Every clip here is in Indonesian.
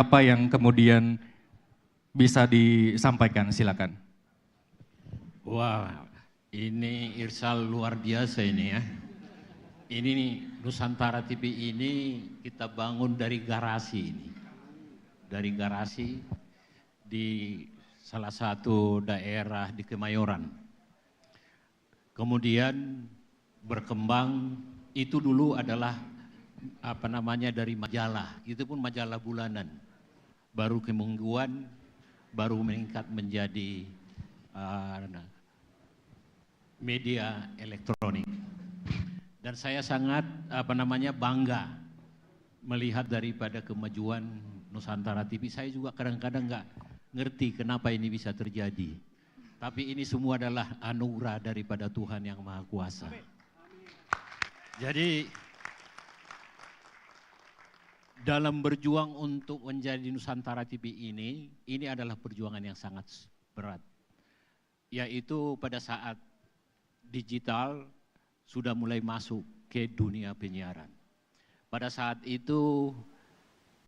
apa yang kemudian bisa disampaikan, silakan. Wah, ini Irsal luar biasa ini ya. Ini nih, Nusantara TV ini kita bangun dari garasi ini. Dari garasi di salah satu daerah di Kemayoran. Kemudian berkembang, itu dulu adalah dari majalah, itu pun majalah bulanan. Baru kemingguan, baru meningkat menjadi media elektronik. Dan saya sangat bangga melihat daripada kemajuan Nusantara TV. Saya juga kadang-kadang nggak ngerti kenapa ini bisa terjadi. Tapi ini semua adalah anugerah daripada Tuhan yang Maha Kuasa. Jadi dalam berjuang untuk menjadi Nusantara TV ini adalah perjuangan yang sangat berat. Yaitu pada saat digital sudah mulai masuk ke dunia penyiaran. Pada saat itu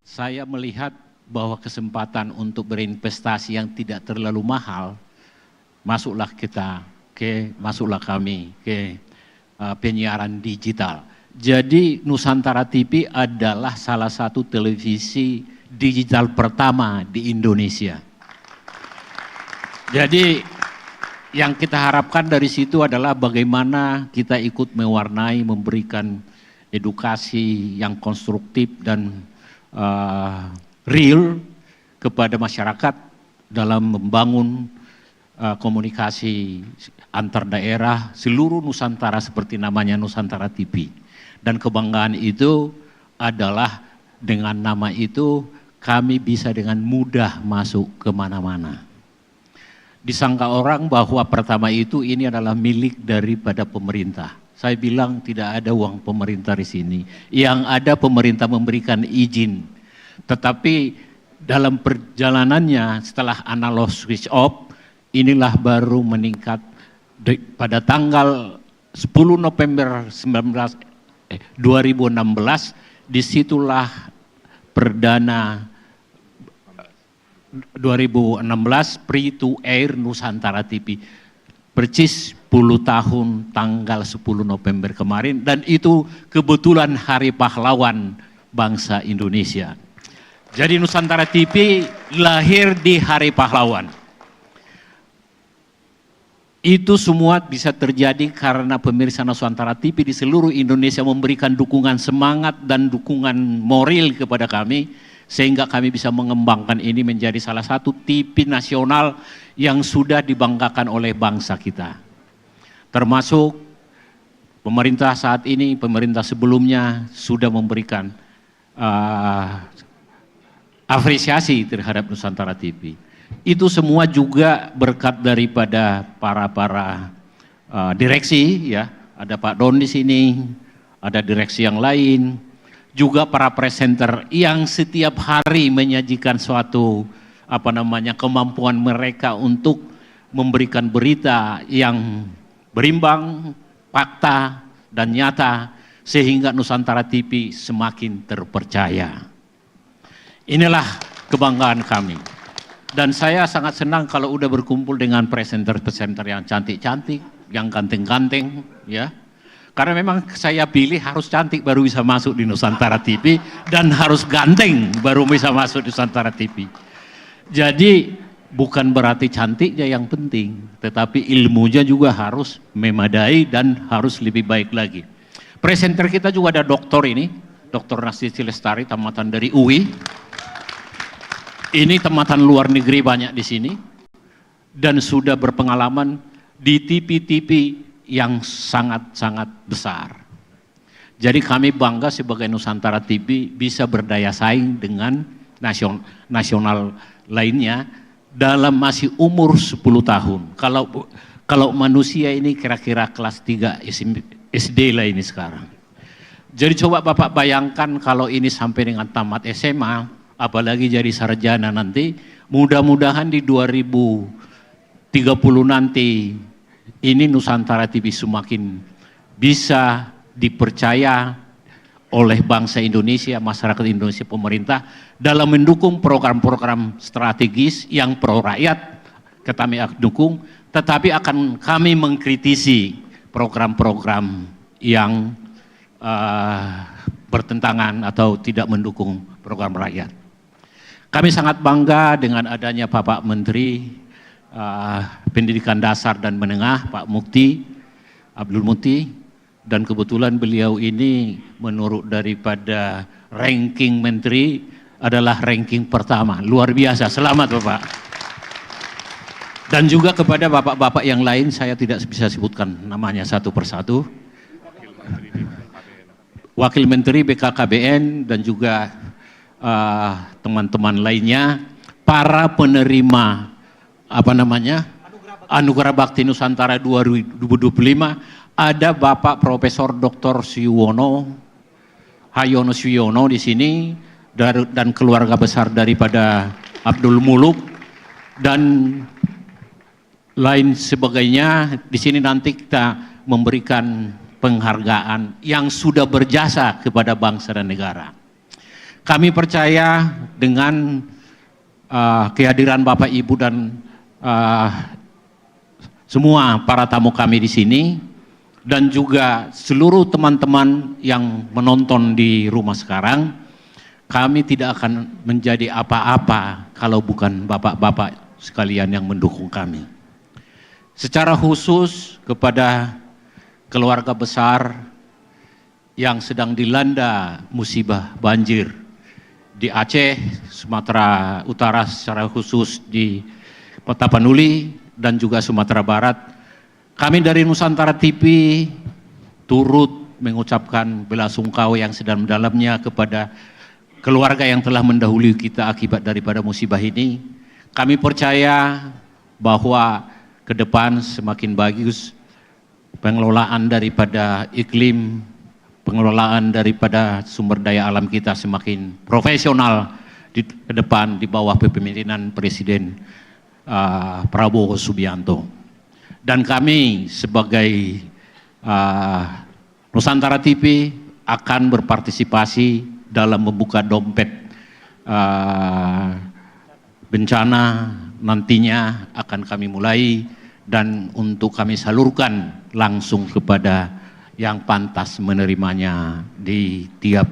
saya melihat bahwa kesempatan untuk berinvestasi yang tidak terlalu mahal, masuklah kami ke penyiaran digital. Jadi Nusantara TV adalah salah satu televisi digital pertama di Indonesia. Jadi yang kita harapkan dari situ adalah bagaimana kita ikut mewarnai, memberikan edukasi yang konstruktif dan real kepada masyarakat dalam membangun komunikasi antar daerah seluruh Nusantara seperti namanya Nusantara TV. Dan kebanggaan itu adalah dengan nama itu kami bisa dengan mudah masuk kemana-mana. Disangka orang bahwa pertama itu ini adalah milik daripada pemerintah. Saya bilang tidak ada uang pemerintah di sini. Yang ada pemerintah memberikan izin. Tetapi dalam perjalanannya setelah analog switch off, inilah baru meningkat pada tanggal 10 November 2016, disitulah perdana 2016 free to air Nusantara TV. Percis 10 tahun tanggal 10 November kemarin, dan itu kebetulan Hari Pahlawan Bangsa Indonesia. Jadi Nusantara TV lahir di Hari Pahlawan. Itu semua bisa terjadi karena pemirsa Nusantara TV di seluruh Indonesia memberikan dukungan semangat dan dukungan moral kepada kami, sehingga kami bisa mengembangkan ini menjadi salah satu TV nasional yang sudah dibanggakan oleh bangsa kita. Termasuk pemerintah saat ini, pemerintah sebelumnya sudah memberikan apresiasi terhadap Nusantara TV. Itu semua juga berkat daripada para direksi, ya. Ada Pak Don di sini, ada direksi yang lain, juga para presenter yang setiap hari menyajikan suatu kemampuan mereka untuk memberikan berita yang berimbang, fakta dan nyata, sehingga Nusantara TV semakin terpercaya. Inilah kebanggaan kami. Dan saya sangat senang kalau udah berkumpul dengan presenter-presenter yang cantik-cantik, yang ganteng-ganteng, ya. Karena memang saya pilih harus cantik baru bisa masuk di Nusantara TV, dan harus ganteng baru bisa masuk di Nusantara TV. Jadi bukan berarti cantiknya yang penting, tetapi ilmunya juga harus memadai dan harus lebih baik lagi. Presenter kita juga ada doktor ini, Dr. Nastiti Lestari, tamatan dari UI. Ini tamatan luar negeri banyak di sini, dan sudah berpengalaman di TV-TV yang sangat-sangat besar. Jadi kami bangga sebagai Nusantara TV bisa berdaya saing dengan nasional lainnya dalam masih umur 10 tahun. Kalau manusia ini kira-kira kelas 3 SD lah ini sekarang. Jadi coba Bapak bayangkan kalau ini sampai dengan tamat SMA, apalagi jadi sarjana nanti, mudah-mudahan di 2030 nanti ini Nusantara TV semakin bisa dipercaya oleh bangsa Indonesia, masyarakat Indonesia, pemerintah dalam mendukung program-program strategis yang pro rakyat, kami akan dukung, tetapi akan kami mengkritisi program-program yang bertentangan atau tidak mendukung program rakyat. Kami sangat bangga dengan adanya Bapak Menteri Pendidikan Dasar dan Menengah, Pak Mukti, Abdul Muti, dan kebetulan beliau ini menurut daripada ranking menteri adalah ranking pertama. Luar biasa, selamat Bapak. Dan juga kepada bapak-bapak yang lain, saya tidak bisa sebutkan namanya satu persatu. Wakil Menteri BKKBN dan juga teman-teman lainnya, para penerima Anugerah Bakti Nusantara 2025, ada Bapak Profesor Dr. Hayono Suyono di sini dan keluarga besar daripada Abdul Muluk dan lain sebagainya. Di sini nanti kita memberikan penghargaan yang sudah berjasa kepada bangsa dan negara. Kami percaya dengan kehadiran Bapak Ibu dan semua para tamu kami di sini, dan juga seluruh teman-teman yang menonton di rumah sekarang, kami tidak akan menjadi apa-apa kalau bukan bapak-bapak sekalian yang mendukung kami. Secara khusus kepada keluarga besar yang sedang dilanda musibah banjir di Aceh, Sumatera Utara, secara khusus di Tapanuli dan juga Sumatera Barat, kami dari Nusantara TV turut mengucapkan belasungkawa yang sedalam-dalamnya kepada keluarga yang telah mendahului kita akibat daripada musibah ini. Kami percaya bahwa ke depan semakin bagus pengelolaan daripada iklim, pengelolaan daripada sumber daya alam kita semakin profesional ke depan di bawah kepemimpinan Presiden Prabowo Subianto. Dan kami sebagai Nusantara TV akan berpartisipasi dalam membuka dompet bencana nantinya akan kami mulai, dan untuk kami salurkan langsung kepada yang pantas menerimanya di tiap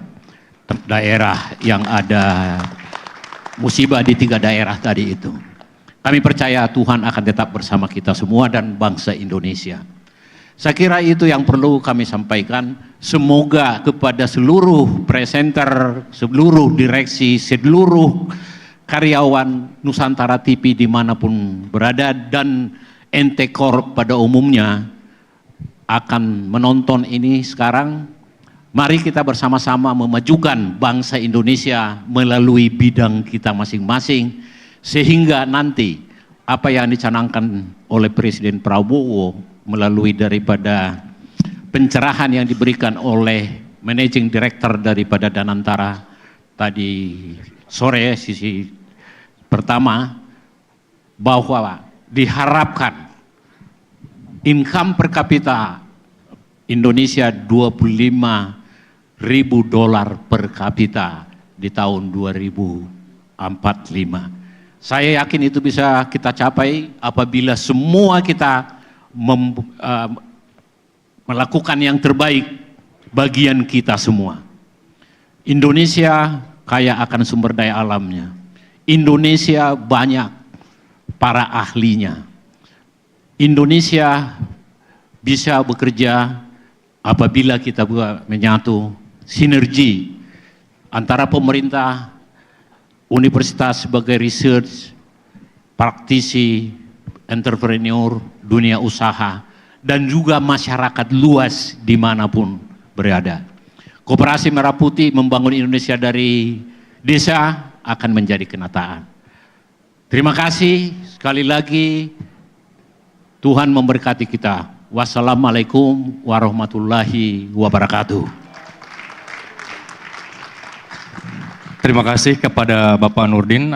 daerah yang ada musibah di 3 daerah tadi itu. Kami percaya Tuhan akan tetap bersama kita semua dan bangsa Indonesia. Saya kira itu yang perlu kami sampaikan. Semoga kepada seluruh presenter, seluruh direksi, seluruh karyawan Nusantara TV dimanapun berada, dan NT Corp pada umumnya akan menonton ini sekarang, mari kita bersama-sama memajukan bangsa Indonesia melalui bidang kita masing-masing, sehingga nanti apa yang dicanangkan oleh Presiden Prabowo melalui daripada pencerahan yang diberikan oleh Managing Director daripada Danantara tadi sore, sisi pertama, bahwa diharapkan income per kapita Indonesia $25.000 per kapita di tahun 2045. Saya yakin itu bisa kita capai apabila semua kita melakukan yang terbaik bagian kita semua. Indonesia kaya akan sumber daya alamnya. Indonesia banyak para ahlinya. Indonesia bisa bekerja apabila kita menyatu sinergi antara pemerintah, universitas sebagai research, praktisi, entrepreneur, dunia usaha, dan juga masyarakat luas dimanapun berada. Koperasi Merah Putih membangun Indonesia dari desa akan menjadi kenyataan. Terima kasih sekali lagi. Tuhan memberkati kita. Wassalamualaikum warahmatullahi wabarakatuh. Terima kasih kepada Bapak Nurdin.